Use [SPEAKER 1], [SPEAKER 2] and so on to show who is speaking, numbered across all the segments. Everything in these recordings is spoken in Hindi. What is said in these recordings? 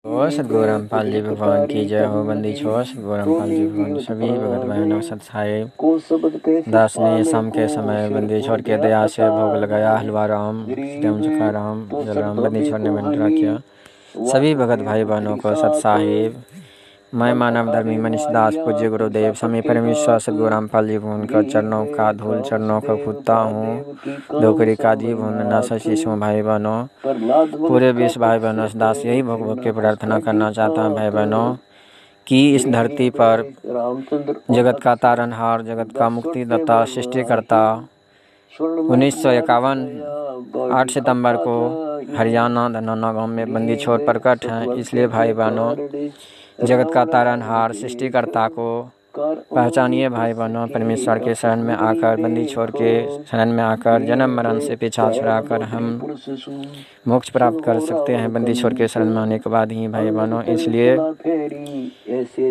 [SPEAKER 1] ओ सतगुरु रामपाल जी भगवान की जय हो। बंदी छोड़ सतगुरु रामपाल जी भगवान सभी भगत बहनों सत्साई दास ने शाम के समय बंदी छोड़ के दया से भोग लगाया। हलवा राम श्याम चुका राम जलराम बंदी छोड़ ने भंडारा किया। सभी भगत भाई बहनों को सत साहिब मैं मानव धर्मी मनीष दास पूज्य गुरुदेव स्वामी परमेश्वर सतगुरु रामपाल जी भगवान का चरणों का धूल चरणों का खुदता हूँ। दोकरी का जी भवन न शिशु भाई बहनों पूरे विश्व भाई बहनों से दास यही भगवत के प्रार्थना करना चाहता हूँ भाई बहनों कि इस धरती पर जगत का तारनहार जगत का मुक्तिदाता सृष्टिकर्ता 1951 8 सितंबर को हरियाणा धनाना गांव में बंदी छोड़ प्रकट हैं। इसलिए भाई बहनों जगत का तारनहार सृष्टिकर्ता को पहचानिए भाई बहनों। परमेश्वर के शरण में आकर बंदी छोड़ के शरण में आकर जन्म मरण से पीछा छुड़ाकर हम मोक्ष प्राप्त कर सकते हैं बंदी छोड़ के शरण में आने के बाद ही भाई बहनों। इसलिए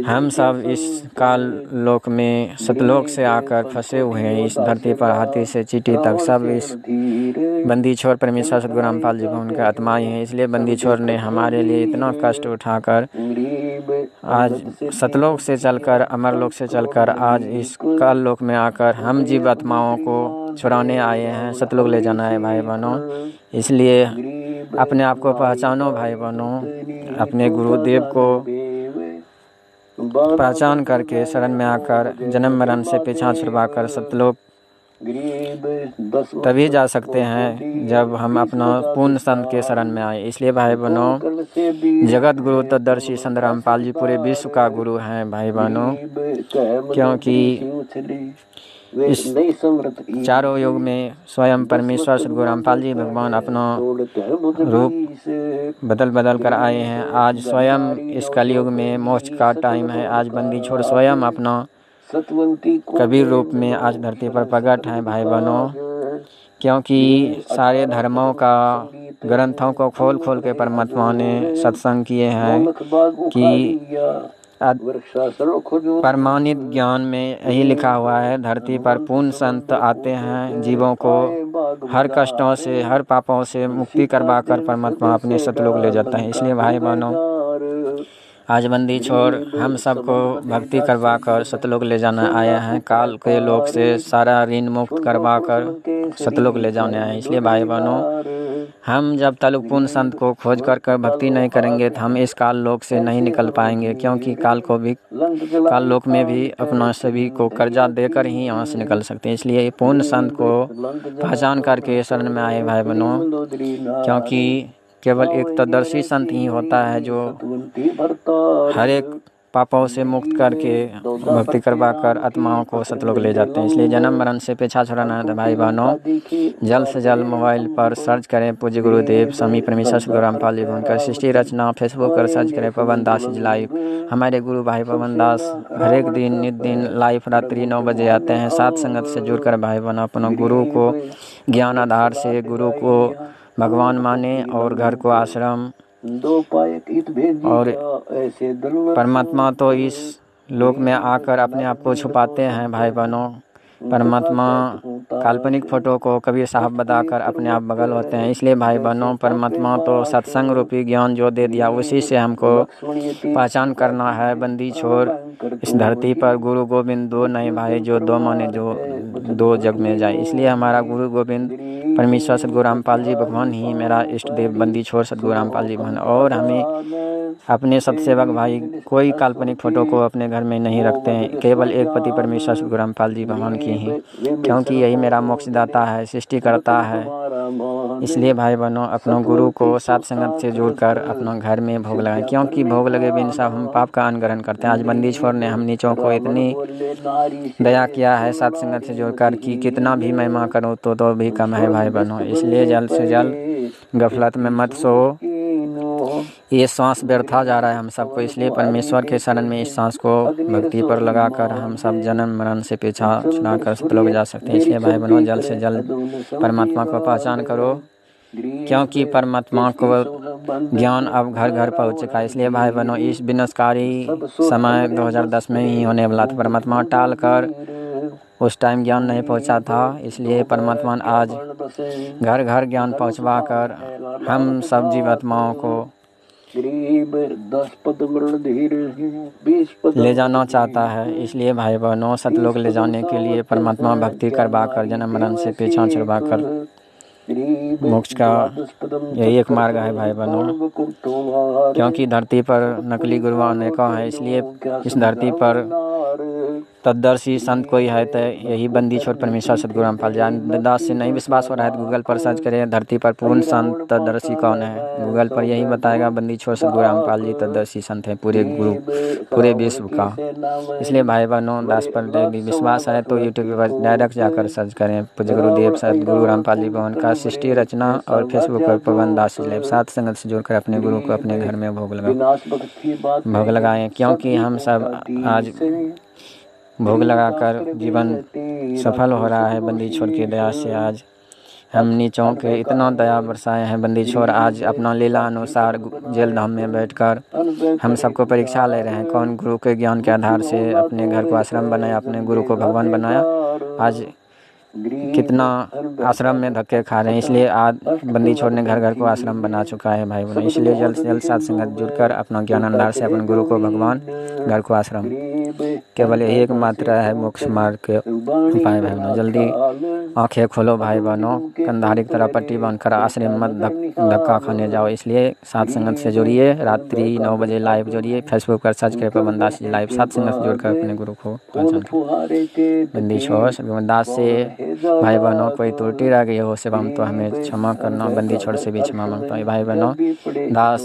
[SPEAKER 1] हम सब इस काल लोक में सतलोक से आकर फंसे हुए हैं। इस धरती पर हाथी से चींटी तक सब इस बंदी छोड़ परमेश्वर सतगुरु रामपाल जी भगवान का आत्माएं हैं। इसलिए बंदी छोड़ ने हमारे लिए इतना कष्ट उठाकर आज सतलोक से चलकर अमरलोक से चलकर आज इस काल लोक में आकर हम जीव आत्माओं को छुड़ाने आए हैं, सतलोक ले जाना है भाई बहनों। इसलिए अपने आप को पहचानो भाई बहनों, अपने गुरुदेव को पहचान करके शरण में आकर जन्म मरण से पीछा छुड़वा कर सतलोक तभी जा सकते हैं जब हम अपना पूर्ण संत के शरण में आए। इसलिए भाई बहनों जगत गुरु तत्दर्शी संत रामपाल जी पूरे विश्व का गुरु हैं भाई बहनों, क्योंकि इस चारों युग में स्वयं परमेश्वर सतगुरु रामपाल जी भगवान अपना रूप बदल बदल कर आए हैं। आज स्वयं इस कलयुग में मोक्ष का टाइम है। आज बंदी छोड़ स्वयं अपना कबीर रूप में आज धरती पर प्रकट है भाई बहनों, क्योंकि सारे धर्मों का ग्रंथों को खोल खोल के परमात्मा ने सत्संग किए हैं कि प्रमाणित ज्ञान में यही लिखा हुआ है धरती पर पूर्ण संत आते हैं, जीवों को हर कष्टों से हर पापों से मुक्ति करवा कर परमात्मा अपने सतलोक ले जाता है। इसलिए भाई बहनों आज बंदी छोड़ हम सबको भक्ति करवा कर सतलोक ले जाना आया है। काल के लोक से सारा ऋण मुक्त करवा कर सतलोक ले जाने आए हैं। इसलिए भाई बहनों हम जब तक पूर्ण संत को खोज कर भक्ति नहीं करेंगे तो हम इस काल लोक से नहीं निकल पाएंगे, क्योंकि काल लोक में भी अपना सभी को कर्जा देकर ही यहाँ से निकल सकते हैं। इसलिए पूर्ण संत को पहचान करके शरण में आए भाई बहनों, क्योंकि केवल एक तत्दर्शी संत ही होता है जो हर एक पापों से मुक्त करके भक्ति करवा कर आत्माओं को सतलोक ले जाते हैं। इसलिए जन्म मरण से पीछा छुड़ाना है भाई बहनों, जल्द से जल्द मोबाइल पर सर्च करें पूज्य गुरुदेव स्वामी परमेश्वर सतगुरु रामपाल जी भगवान का सृष्टि रचना। फेसबुक पर सर्च करें पवन दास इज लाइव। हमारे गुरु भाई पवन दास हर एक दिन नित दिन लाइव रात्रि 9 बजे आते हैं। साथ संगत से जुड़कर भाई बहनों अपना गुरु को ज्ञान आधार से गुरु को भगवान माने और घर को आश्रम और परमात्मा तो इस लोक में आकर अपने आप को छुपाते हैं भाई बहनों। परमात्मा काल्पनिक फोटो को कबीर साहब बताकर अपने आप बगल होते हैं। इसलिए भाई बहनों परमात्मा तो सत्संग रूपी ज्ञान जो दे दिया उसी से हमको पहचान करना है। बंदी छोड़ इस धरती पर गुरु गोविंद दो नहीं भाई, जो दो माने जो दो जग में जाए। इसलिए हमारा गुरु गोविंद परमेश्वर सतगुरु रामपाल जी भगवान ही मेरा इष्ट देव बंदी छोड़ सतगुरु रामपाल जी भगवान। और हमें अपने सत्सेवक भाई कोई काल्पनिक फोटो को अपने घर में नहीं रखते हैं, केवल एक पति परमेश्वर सतगुरु रामपाल जी भगवान की ही, क्योंकि यही मेरा मोक्षदाता है सृष्टि करता है। इसलिए भाई बहनों अपनों गुरु को साथ संगत से जोड़कर अपना घर में भोग लगाएं, क्योंकि भोग लगे बिन सब हम पाप का अनुग्रहण करते हैं। आज बंदी छोड़ ने हम नीचों को इतनी दया किया है साथ संगत से जोड़कर कि कितना भी महिमा करो तो भी कम है भाई बहनों। इसलिए जल्द से जल्द गफलत में मत सो, ये सांस व्यर्था जा रहा है हम सबको। इसलिए परमेश्वर के शरण में इस सांस को भक्ति पर लगाकर हम सब जन्म मरण से पीछा छुड़ाकर सतलोक जा सकते हैं। इसलिए भाई बहनों जल्द से जल्द परमात्मा को पहचान करो, क्योंकि परमात्मा को ज्ञान अब घर घर पहुँच चुका है। इसलिए भाई बहनों इस विनाशकारी समय 2010 में ही होने वाला था, परमात्मा टाल कर उस टाइम ज्ञान नहीं पहुंचा था। इसलिए परमात्मा आज घर घर ज्ञान पहुंचवा कर हम सब जीवात्माओं को
[SPEAKER 2] गरीब 10 पद मरण धीर 20 पद
[SPEAKER 1] ले जाना चाहता है। इसलिए भाई बहनों, सतलोक ले जाने के लिए परमात्मा भक्ति करवा कर, जन्म मरण से पीछा छुड़वा कर मोक्ष का यही एक मार्ग है भाई बहनों। क्योंकि धरती पर नकली गुरु अनेकों हैं, इसलिए इस धरती पर तत्दर्शी संत कोई है तो यही बंदी छोड़ परमेश्वर सतगुरु रामपाल जी दास। से नहीं विश्वास हो रहा है तो गूगल पर सर्च करें, धरती पर पूर्ण संत तत्दर्शी कौन है। गूगल पर यही बताएगा, बंदी छोड़ सतगुरु रामपाल जी तत्दर्शी संत है पूरे गुरु, पूरे विश्व का। इसलिए भाई बहनों, दास पर यदि विश्वास है तो यूट्यूब पर डायरेक्ट जाकर सर्च करें पूज्य गुरुदेव सतगुरु रामपाल जी भवन का सृष्टि रचना, और फेसबुक पर पवन दास सात संगत से जोड़कर अपने गुरु को अपने घर में भोग लगाएं। क्योंकि हम सब आज भोग लगाकर जीवन सफल हो रहा है बंदी छोड़ की दया से। आज हम नीचों के इतना दया बरसाए हैं बंदी छोड़, आज अपना लीला अनुसार जेल धाम में बैठकर हम सबको परीक्षा ले रहे हैं, कौन गुरु के ज्ञान के आधार से अपने घर को आश्रम बनाया, अपने गुरु को भगवान बनाया। आज कितना आश्रम में धक्के खा रहे हैं। इसलिए आज बंदी छोड़ ने घर घर को आश्रम बना चुका है भाई बहनों। इसलिए जल्द से जल्द साथ संगत जुड़कर अपना ज्ञान आधार से अपने गुरु को भगवान, घर को आश्रम, केवल यही एक मात्र है मोक्ष मार्ग के उपाय भाई बहनों। जल्दी आंखें खोलो भाई बहनों, कंधारी की तरह पट्टी बांधकर आश्रम मत धक्का खाने जाओ। इसलिए साथ संगत से जुड़िए, रात्रि 9 बजे लाइव जुड़िए, फेसबुक पर सर्च करें पवन दास जी लाइव। साथ संगत से जुड़कर अपने गुरु को पहचान करें। बंदी छोड़ सतगुरु दास से भाई बहनों कोई त्रुटि रह गई हो सेवा में तो हमें क्षमा करना। बंदी छोड़ से भी क्षमा मांगता हूँ भाई बहनों। दास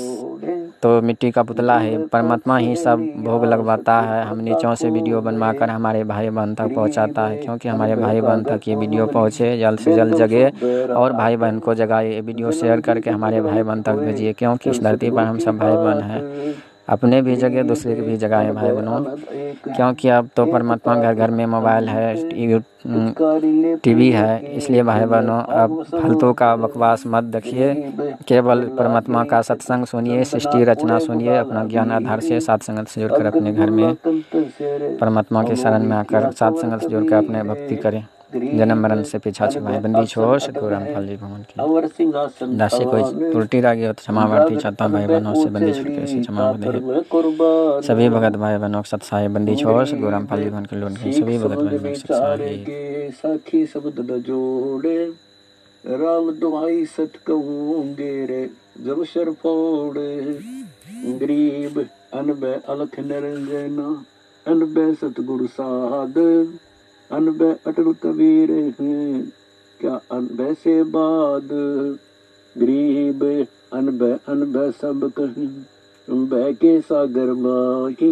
[SPEAKER 1] तो मिट्टी का पुतला है, परमात्मा ही सब भोग लगवाता है। हम नीचों से वीडियो बनवाकर हमारे भाई बहन तक पहुंचाता है, क्योंकि हमारे भाई बहन तक ये वीडियो पहुंचे, जल्द से जल्द जगे और भाई बहन को जगाए। ये वीडियो शेयर करके हमारे भाई बहन तक भेजिए, क्योंकि इस धरती पर हम सब भाई बहन हैं। अपने भी जगह दूसरे के भी जगाए भाई बहनों, क्योंकि अब तो परमात्मा घर घर में मोबाइल है, टीवी है। इसलिए भाई बहनों अब फालतू का बकवास मत देखिए, केवल परमात्मा का सत्संग सुनिए, सृष्टि रचना सुनिए, अपना ज्ञान आधार से साथ संगत से जुड़कर अपने घर में परमात्मा के शरण में आकर साथ संगत से जुड़कर अपने भक्ति करें। जन्म मरण से पीछा छुड़ाए। बंदी छोड़ सतगुरु रामपाल जी भगवान की दास से कोई त्रुटि रह गई हो तो क्षमा प्रार्थी चाहता हूँ भाई बहनों से। बंदी छोड़ के ऐसे क्षमा दे सभी भगत भाई बहनों के सत्साई। बंदी छोड़ सतगुरु रामपाल जी भगवान के लोन के सभी भगत भाई बहनों के सत्साई।
[SPEAKER 2] साखी शब्द न जोड़े राम दुहाई सत कहूँगे रे जब शर फोड़े। गरीब अनबे अलख निरंजना अनबे सतगुरु साध अनबे अटल कबीर हैं क्या अनबे से बाद। गरीब अनबे अनबे सब कहीं अनबे के सागर माही